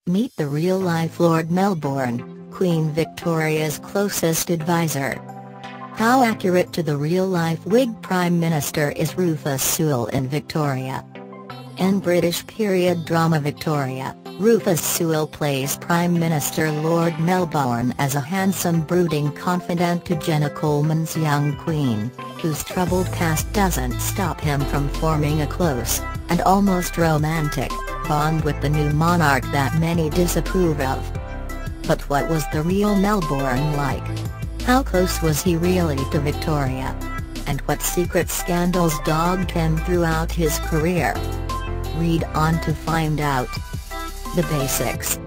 Meet the real-life Lord Melbourne, Queen Victoria's closest advisor. How accurate to the real-life Whig Prime Minister is Rufus Sewell in Victoria? In British period drama Victoria, Rufus Sewell plays Prime Minister Lord Melbourne as a handsome brooding confidant to Jenna Coleman's young queen, whose troubled past doesn't stop him from forming a close, and almost romantic, bond with the new monarch that many disapprove of. But what was the real Melbourne like? How close was he really to Victoria? And what secret scandals dogged him throughout his career? Read on to find out. The basics.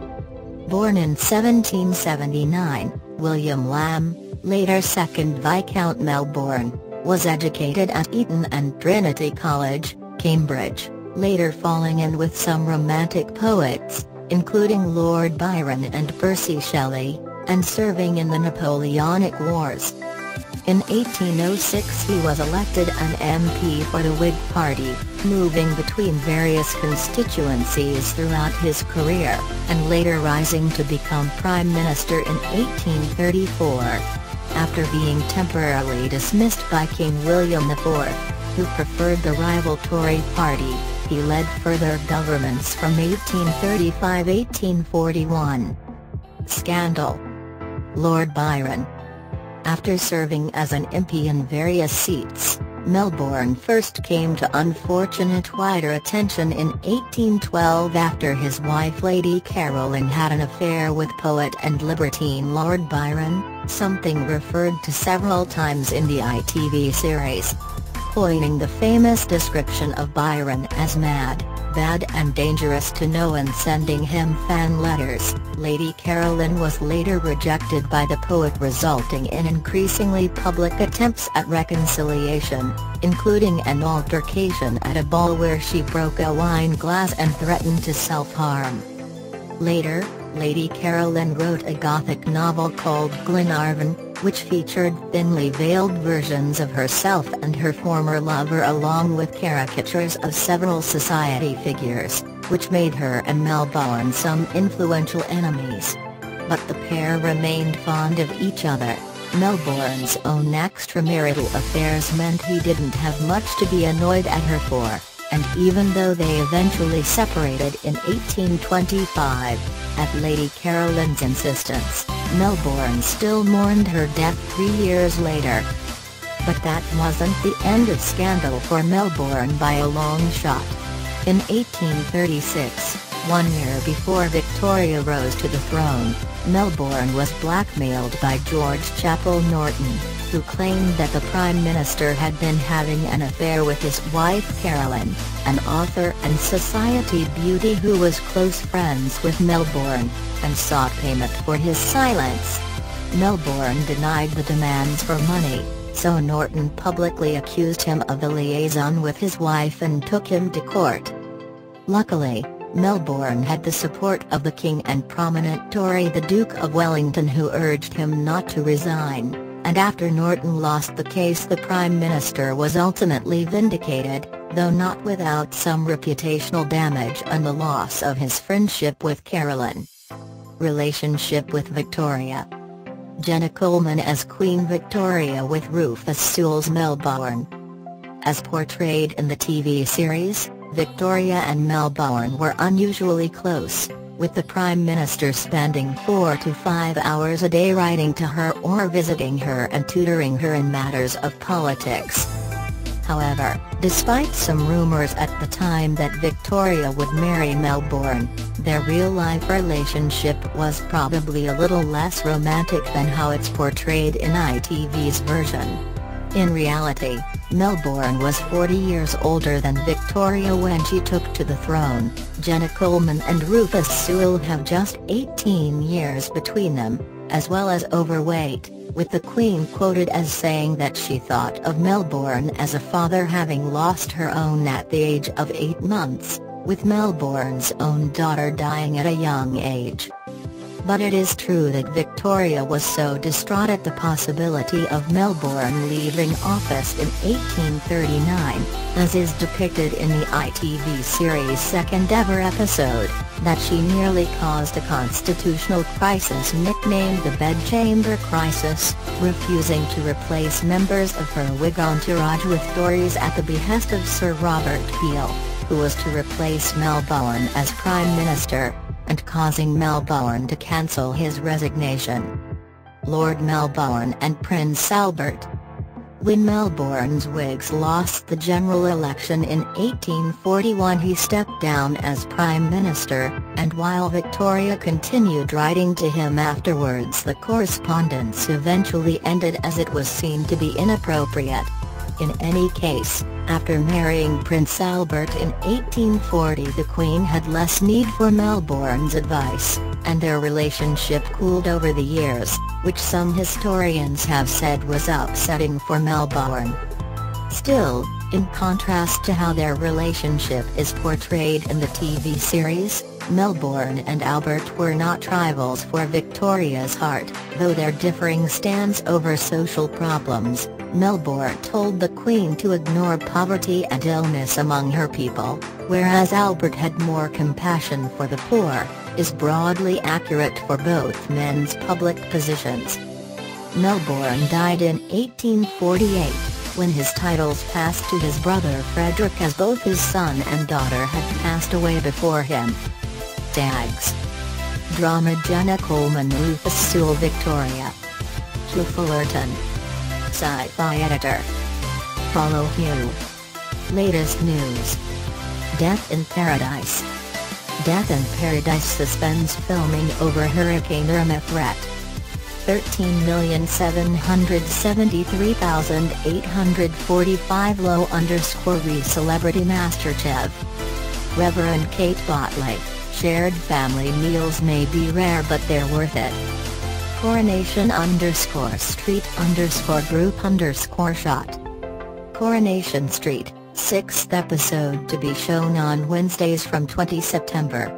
Born in 1779, William Lamb, later 2nd Viscount Melbourne, was educated at Eton and Trinity College, Cambridge, later falling in with some romantic poets, including Lord Byron and Percy Shelley, and serving in the Napoleonic Wars. In 1806 he was elected an MP for the Whig Party, moving between various constituencies throughout his career, and later rising to become Prime Minister in 1834. After being temporarily dismissed by King William IV, who preferred the rival Tory party, he led further governments from 1835–1841. Scandal. Lord Byron. After serving as an MP in various seats, Melbourne first came to unfortunate wider attention in 1812 after his wife Lady Caroline had an affair with poet and libertine Lord Byron, something referred to several times in the ITV series. Coining the famous description of Byron as mad, bad and dangerous to know and sending him fan letters, Lady Caroline was later rejected by the poet, resulting in increasingly public attempts at reconciliation, including an altercation at a ball where she broke a wine glass and threatened to self-harm. Later, Lady Caroline wrote a Gothic novel called Glenarvan, which featured thinly veiled versions of herself and her former lover along with caricatures of several society figures, which made her and Melbourne some influential enemies. But the pair remained fond of each other. Melbourne's own extramarital affairs meant he didn't have much to be annoyed at her for, and even though they eventually separated in 1825, at Lady Caroline's insistence, Melbourne still mourned her death 3 years later. But that wasn't the end of scandal for Melbourne by a long shot. In 1836, 1 year before Victoria rose to the throne, Melbourne was blackmailed by George Chapel Norton, who claimed that the Prime Minister had been having an affair with his wife Caroline, an author and society beauty who was close friends with Melbourne, and sought payment for his silence. Melbourne denied the demands for money, so Norton publicly accused him of a liaison with his wife and took him to court. Luckily, Melbourne had the support of the King and prominent Tory the Duke of Wellington, who urged him not to resign, and after Norton lost the case the Prime Minister was ultimately vindicated, though not without some reputational damage and the loss of his friendship with Caroline. Relationship with Victoria. Jenna Coleman as Queen Victoria with Rufus Sewell's Melbourne. As portrayed in the TV series, Victoria and Melbourne were unusually close, with the Prime Minister spending 4 to 5 hours a day writing to her or visiting her and tutoring her in matters of politics. However, despite some rumors at the time that Victoria would marry Melbourne, their real-life relationship was probably a little less romantic than how it's portrayed in ITV's version. In reality, Melbourne was 40 years older than Victoria when she took to the throne. Jenna Coleman and Rufus Sewell have just 18 years between them, as well as overweight, with the Queen quoted as saying that she thought of Melbourne as a father, having lost her own at the age of 8 months, with Melbourne's own daughter dying at a young age. But it is true that Victoria was so distraught at the possibility of Melbourne leaving office in 1839, as is depicted in the ITV series' second-ever episode, that she nearly caused a constitutional crisis nicknamed the Bedchamber Crisis, refusing to replace members of her Whig entourage with Tories at the behest of Sir Robert Peel, who was to replace Melbourne as Prime Minister, and causing Melbourne to cancel his resignation. Lord Melbourne and Prince Albert. When Melbourne's Whigs lost the general election in 1841, he stepped down as Prime Minister, and while Victoria continued writing to him afterwards, the correspondence eventually ended as it was seen to be inappropriate. In any case, after marrying Prince Albert in 1840, the Queen had less need for Melbourne's advice, and their relationship cooled over the years, which some historians have said was upsetting for Melbourne. Still, in contrast to how their relationship is portrayed in the TV series, Melbourne and Albert were not rivals for Victoria's heart, though their differing stands over social problems. Melbourne told the Queen to ignore poverty and illness among her people, whereas Albert had more compassion for the poor, is broadly accurate for both men's public positions. Melbourne died in 1848, when his titles passed to his brother Frederick, as both his son and daughter had passed away before him. Tags. Drama: Jenna Coleman, Rufus Sewell, Victoria. Hugh Fullerton. Sci-fi editor. Follow Hugh. Latest news. Death in Paradise. Death in Paradise suspends filming over Hurricane Irma threat. 13,773,845 low_re Celebrity MasterChef. Reverend Kate Botley, shared family meals may be rare but they're worth it. Coronation_Street_group_shot. Coronation Street, 6th episode to be shown on Wednesdays from 20 September.